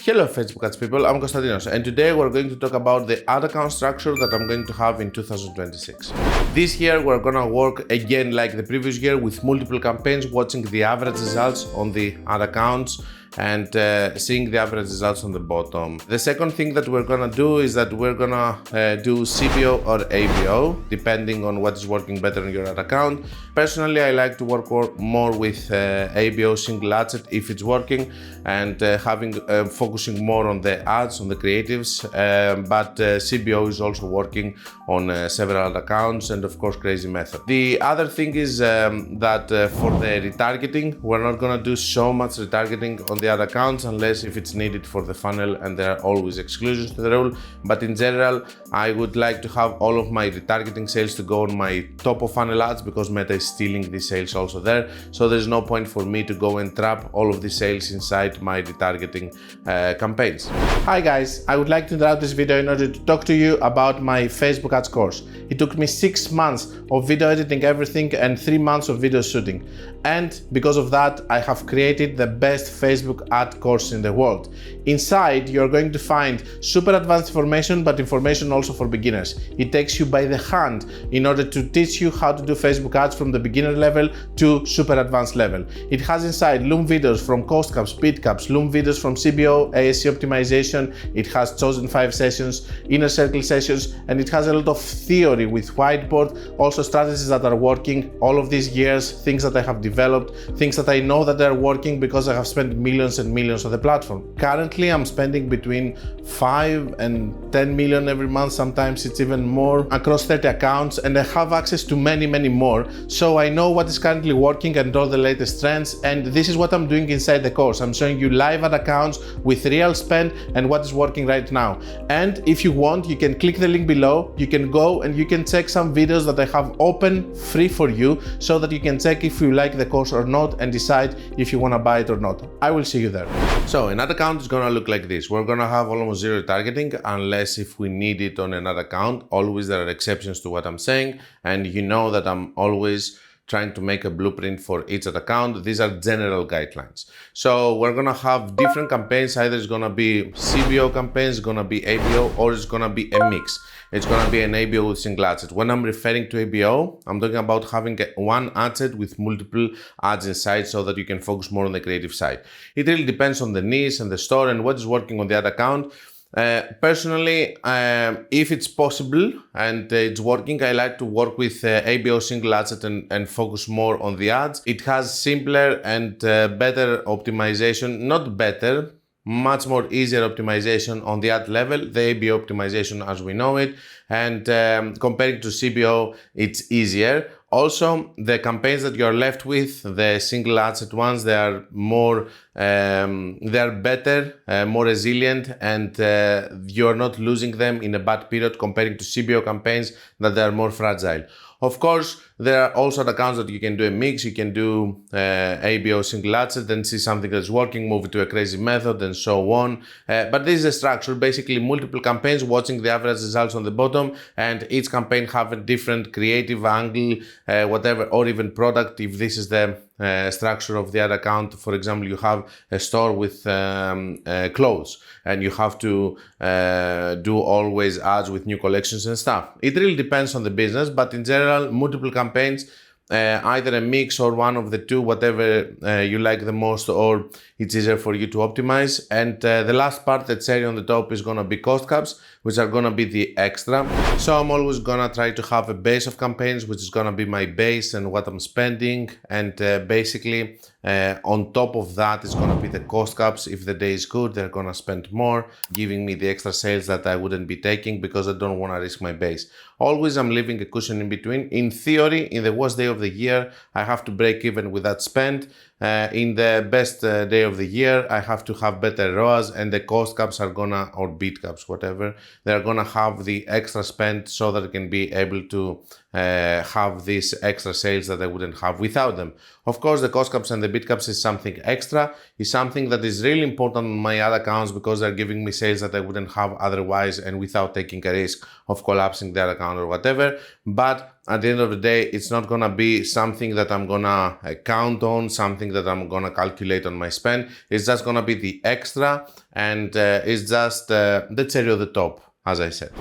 Hello Facebook ads people, I'm Konstantinos and today we're going to talk about the ad account structure that I'm going to have in 2026. This year we're gonna work again like the previous year with multiple campaigns, watching the average results on the ad accounts and seeing the average results on the bottom. The second thing that we're gonna do is that we're gonna do CBO or ABO depending on what is working better on your ad account. Personally, I like to work more with ABO single ad set if it's working and focusing more on the ads, on the creatives, but CBO is also working on several ad accounts and of course crazy method. The other thing is that for the retargeting, we're not gonna do so much retargeting on the ad accounts unless if it's needed for the funnel, and there are always exclusions to the rule, but in general I would like to have all of my retargeting sales to go on my top of funnel ads because Meta is stealing these sales also there, so there's no point for me to go and trap all of these sales inside my retargeting campaigns. Hi guys, I would like to interrupt this video in order to talk to you about my Facebook ads course. It took me 6 months of video editing everything and 3 months of video shooting, and because of that I have created the best Facebook ad course in the world. Inside you're going to find super advanced information, but information also for beginners. It takes you by the hand in order to teach you how to do Facebook ads from the beginner level to super advanced level. It has inside Loom videos from cost caps, bid caps, Loom videos from CBO, ASC optimization. It has chosen 5 sessions, inner circle sessions, and it has a lot of theory with whiteboard, also strategies that are working all of these years, things that I have developed, things that I know that are working because I have spent millions and millions on the platform. Currently I'm spending between 5 and 10 million every month, sometimes it's even more, across 30 accounts, and I have access to many more, so I know what is currently working and all the latest trends, and this is what I'm doing inside the course. I'm showing you live ad accounts with real spend and what is working right now. And if you want, you can click the link below, you can go and you can check some videos that I have open free for you so that you can check if you like the course or not and decide if you want to buy it or not. I will see you there. So an ad account is gonna look like this. We're gonna have almost zero targeting unless if we need it on another account. Always there are exceptions to what I'm saying, and you know that I'm always trying to make a blueprint for each ad account. These are general guidelines. So we're gonna have different campaigns. Either it's gonna be CBO campaigns, it's gonna be ABO, or it's gonna be a mix. It's gonna be an ABO with single ad set. When I'm referring to ABO, I'm talking about having one ad set with multiple ads inside so that you can focus more on the creative side. It really depends on the niche and the store and what is working on the ad account. Personally, if it's possible and it's working, I like to work with ABO single ad set and focus more on the ads. It has simpler and better optimization, not better, much more easier optimization on the ad level, the ABO optimization as we know it, and comparing to CBO, it's easier. Also, the campaigns that you're left with, the single ad set ones, they are more, they are better, more resilient, and you're not losing them in a bad period comparing to CBO campaigns that they are more fragile. Of course, there are also accounts that you can do a mix. You can do ABO single ad set, then see something that's working, move it to a crazy method, and so on. But this is a structure, basically multiple campaigns, watching the average results on the bottom, and each campaign have a different creative angle, whatever, or even product. If this is the structure of the ad account, for example, you have a store with clothes, and you have to do always ads with new collections and stuff. It really depends on the business, but in general, multiple campaigns, either a mix or one of the two, whatever you like the most, or it's easier for you to optimize. And the last part, the cherry on the top, is gonna be cost caps, which are gonna be the extra. So I'm always gonna try to have a base of campaigns, which is gonna be my base and what I'm spending, and basically on top of that is gonna be the cost caps. If the day is good, they're gonna spend more, giving me the extra sales that I wouldn't be taking because I don't wanna risk my base. Always I'm leaving a cushion in between. In theory, in the worst day of the year, I have to break even with that spend. In the best day of the year, I have to have better ROAS, and the cost caps are gonna, or bid caps, whatever, they're gonna have the extra spend so that I can be able to have these extra sales that I wouldn't have without them. Of course, the cost caps and the bid caps is something extra, is something that is really important on my other accounts because they're giving me sales that I wouldn't have otherwise and without taking a risk of collapsing their account or whatever. But at the end of the day, it's not gonna be something that I'm gonna count on, something that I'm gonna calculate on my spend. It's just gonna be the extra, and it's just the cherry on the top, as I said.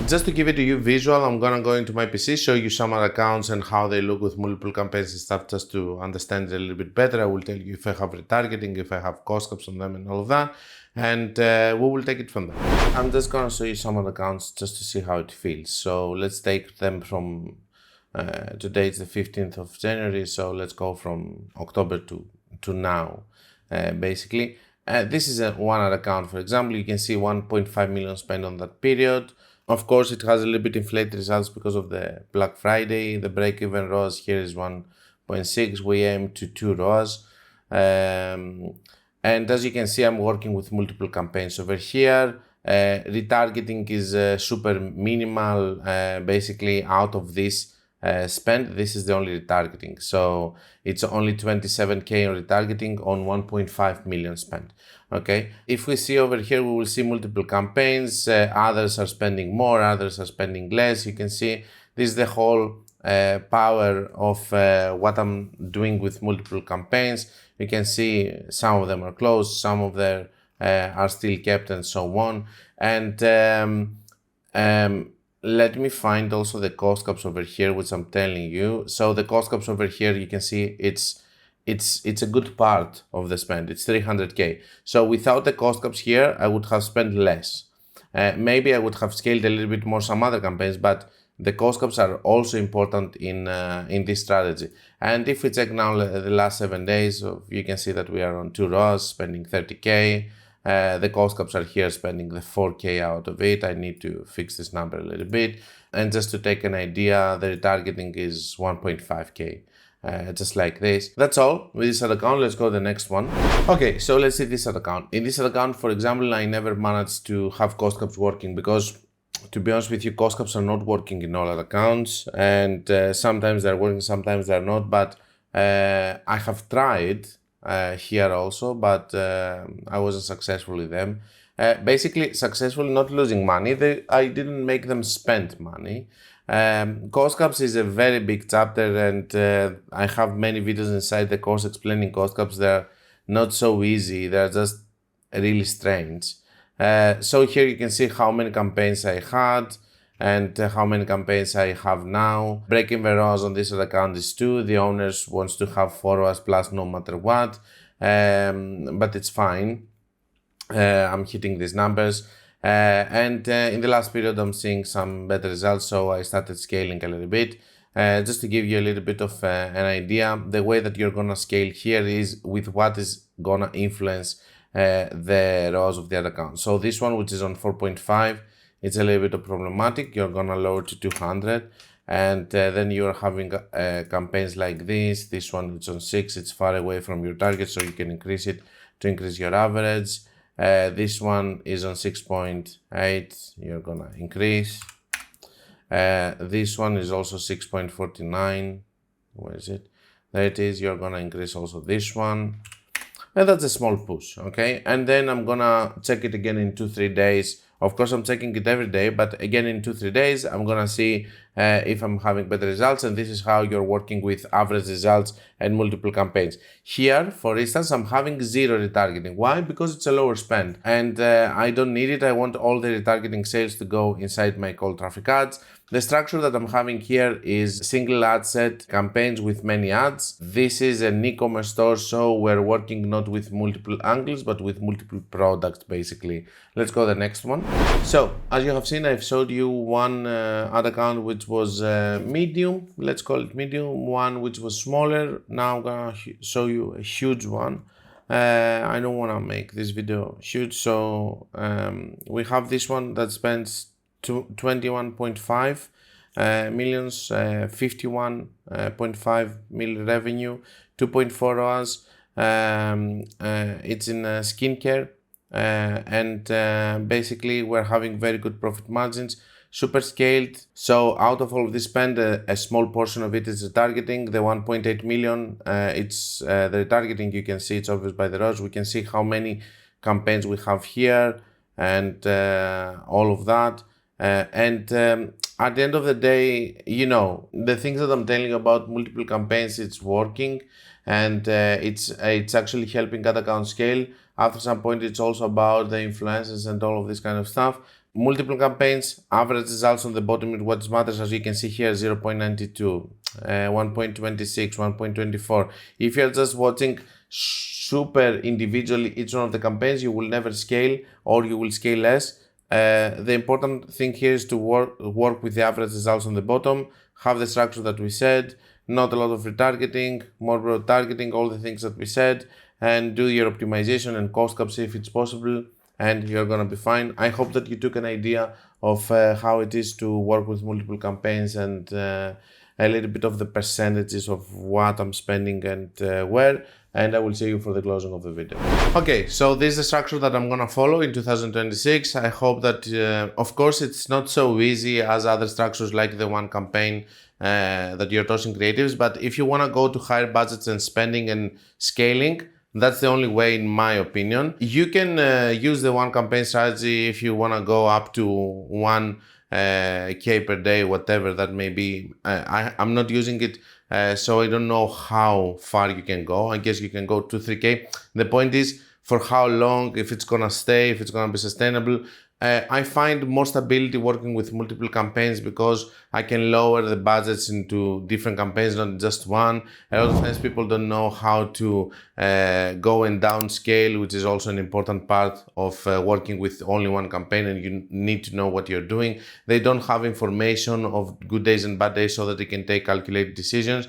Just to give it to you visual, I'm gonna go into my PC, show you some other accounts and how they look with multiple campaigns and stuff, just to understand it a little bit better. I will tell you if I have retargeting, if I have cost caps on them and all of that, and we will take it from there. I'm just gonna show you some other accounts just to see how it feels. So let's take them from today it's the 15th of January, so let's go from October to now, basically. This is one other account, for example. You can see 1.5 million spent on that period. Of course, it has a little bit inflated results because of the Black Friday. The break-even ROAS here is 1.6. We aim to 2 ROAS. And as you can see, I'm working with multiple campaigns over here. Retargeting is super minimal. Basically, out of this spend, this is the only retargeting. So it's only 27K on retargeting on 1.5 million spent. Okay, if we see over here, we will see multiple campaigns. Others are spending more, others are spending less. You can see this is the whole power of what I'm doing with multiple campaigns. You can see some of them are closed, some of them are still kept, and so on. And let me find also the cost caps over here, which I'm telling you. So the cost caps over here, you can see it's a good part of the spend. It's 300K. So without the cost caps here, I would have spent less. Maybe I would have scaled a little bit more some other campaigns, but the cost caps are also important in this strategy. And if we check now the last 7 days, you can see that we are on 2 ROAS, spending 30K. The cost caps are here, spending the 4K out of it. I need to fix this number a little bit. And just to take an idea, the retargeting is 1.5K. Just like this. That's all with this ad account. Let's go to the next one. Okay, so let's see this ad account. In this ad account, for example, I never managed to have cost caps working because, to be honest with you, cost caps are not working in all ad accounts, and sometimes they're working, sometimes they're not. But I have tried here also, but I wasn't successful with them. Basically, successful not losing money. I didn't make them spend money. Cost caps is a very big chapter, and I have many videos inside the course explaining cost caps. They're not so easy, they're just really strange. So here you can see how many campaigns I had and how many campaigns I have now. Break-even ROAS on this account is 2. The owners wants to have 4 ROAS plus no matter what, but it's fine. I'm hitting these numbers. And in the last period, I'm seeing some better results, so I started scaling a little bit. Just to give you a little bit of an idea, the way that you're gonna scale here is with what is gonna influence the ROAS of the other account. So this one, which is on 4.5, it's a little bit problematic. You're gonna lower to 200, and then you're having campaigns like this. This one, it's on 6, it's far away from your target, so you can increase it to increase your average. This one is on 6.8, you're gonna increase. This one is also 6.49. Where is it? There it is. You're gonna increase also this one. And that's a small push, okay? And then I'm gonna check it again in 2-3 days. Of course, I'm checking it every day, but again in 2-3 days, I'm gonna see if I'm having better results, and this is how you're working with average results and multiple campaigns. Here, for instance, I'm having 0 retargeting. Why? Because it's a lower spend, and I don't need it. I want all the retargeting sales to go inside my cold traffic ads. The structure that I'm having here is single ad set campaigns with many ads. This is an e-commerce store, so we're working not with multiple angles, but with multiple products, basically. Let's go to the next one. So, as you have seen, I've showed you one ad account which was medium, let's call it medium, one which was smaller. Now I'm gonna show you a huge one. I don't wanna make this video huge, so we have this one that spends 21.5 millions, 51.5 million revenue, 2.4 ROAS. It's in skincare, and basically we're having very good profit margins, super scaled. So out of all of this spend, a small portion of it is retargeting. The 1.8 million, it's the retargeting. You can see it's obvious by the ROAS. We can see how many campaigns we have here and all of that. And at the end of the day, the things that I'm telling you about multiple campaigns, it's working, and it's actually helping ad account scale. After some point, it's also about the influencers and all of this kind of stuff. Multiple campaigns, average results on the bottom is what matters, as you can see here, 0.92, 1.26, 1.24. If you're just watching super individually each one of the campaigns, you will never scale, or you will scale less. The important thing here is to work with the average results on the bottom, have the structure that we said, not a lot of retargeting, more broad targeting, all the things that we said, and do your optimization and cost caps if it's possible, and you're gonna be fine. I hope that you took an idea of how it is to work with multiple campaigns, and a little bit of the percentages of what I'm spending and where, and I will see you for the closing of the video. Okay, so this is the structure that I'm gonna follow in 2026. I hope that, of course, it's not so easy as other structures like the one campaign that you're tossing creatives, but if you wanna go to higher budgets and spending and scaling, that's the only way, in my opinion. You can use the one campaign strategy if you wanna go up to 1K per day, whatever that may be. I'm not using it, so I don't know how far you can go. I guess you can go to 3K. The point is, for how long, if it's gonna stay, if it's gonna be sustainable. I find more stability working with multiple campaigns because I can lower the budgets into different campaigns, not just one. A lot of times people don't know how to go and downscale, which is also an important part of working with only one campaign, and you need to know what you're doing. They don't have information of good days and bad days so that they can take calculated decisions.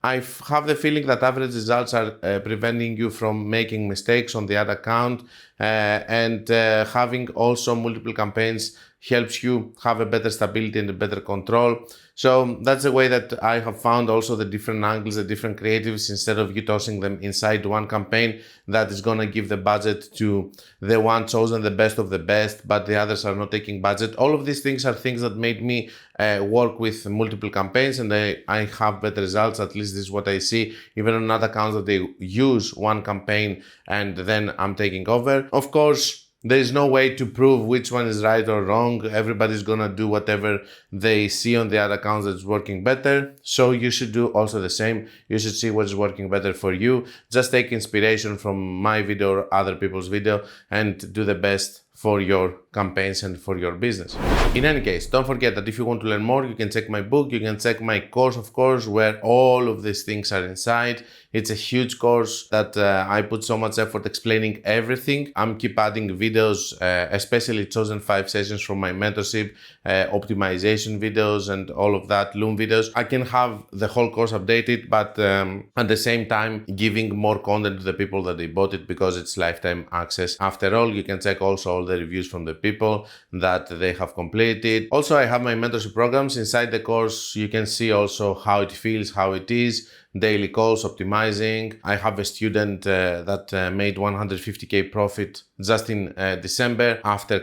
I have the feeling that average results are preventing you from making mistakes on the ad account, and having also multiple campaigns helps you have a better stability and a better control. So that's the way that I have found also the different angles, the different creatives, instead of you tossing them inside one campaign that is going to give the budget to the one chosen, the best of the best, but the others are not taking budget. All of these things are things that made me work with multiple campaigns, and I have better results. At least this is what I see, even on other accounts that they use one campaign and then I'm taking over. Of course, there is no way to prove which one is right or wrong. Everybody's gonna do whatever they see on the other accounts that's working better. So you should do also the same. You should see what's working better for you. Just take inspiration from my video or other people's video and do the best for your campaigns and for your business. In any case, don't forget that if you want to learn more, you can check my book, you can check my course, of course, where all of these things are inside. It's a huge course that I put so much effort explaining everything. I'm keep adding videos, especially chosen 5 sessions from my mentorship, optimization videos and all of that, Loom videos. I can have the whole course updated, but at the same time giving more content to the people that they bought it, because it's lifetime access. After all, you can check also all the reviews from the people that they have completed. Also, I have my mentorship programs. Inside the course, you can see also how it feels, how it is, daily calls, optimizing. I have a student that made 150K profit just in December after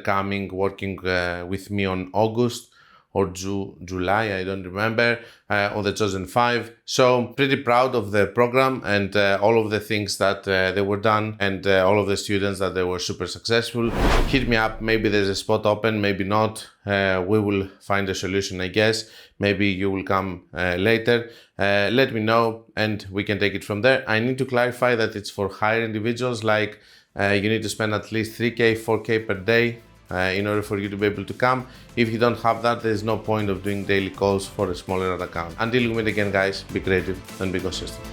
working with me on August or July, I don't remember, on the chosen 5. So pretty proud of the program and all of the things that they were done, and all of the students that they were super successful. Hit me up, maybe there's a spot open, maybe not. We will find a solution, I guess. Maybe you will come later. Let me know and we can take it from there. I need to clarify that it's for higher individuals, like you need to spend at least 3K, 4K per day in order for you to be able to come. If you don't have that, there's no point of doing daily calls for a smaller account. Until we meet again, guys, be creative and be consistent.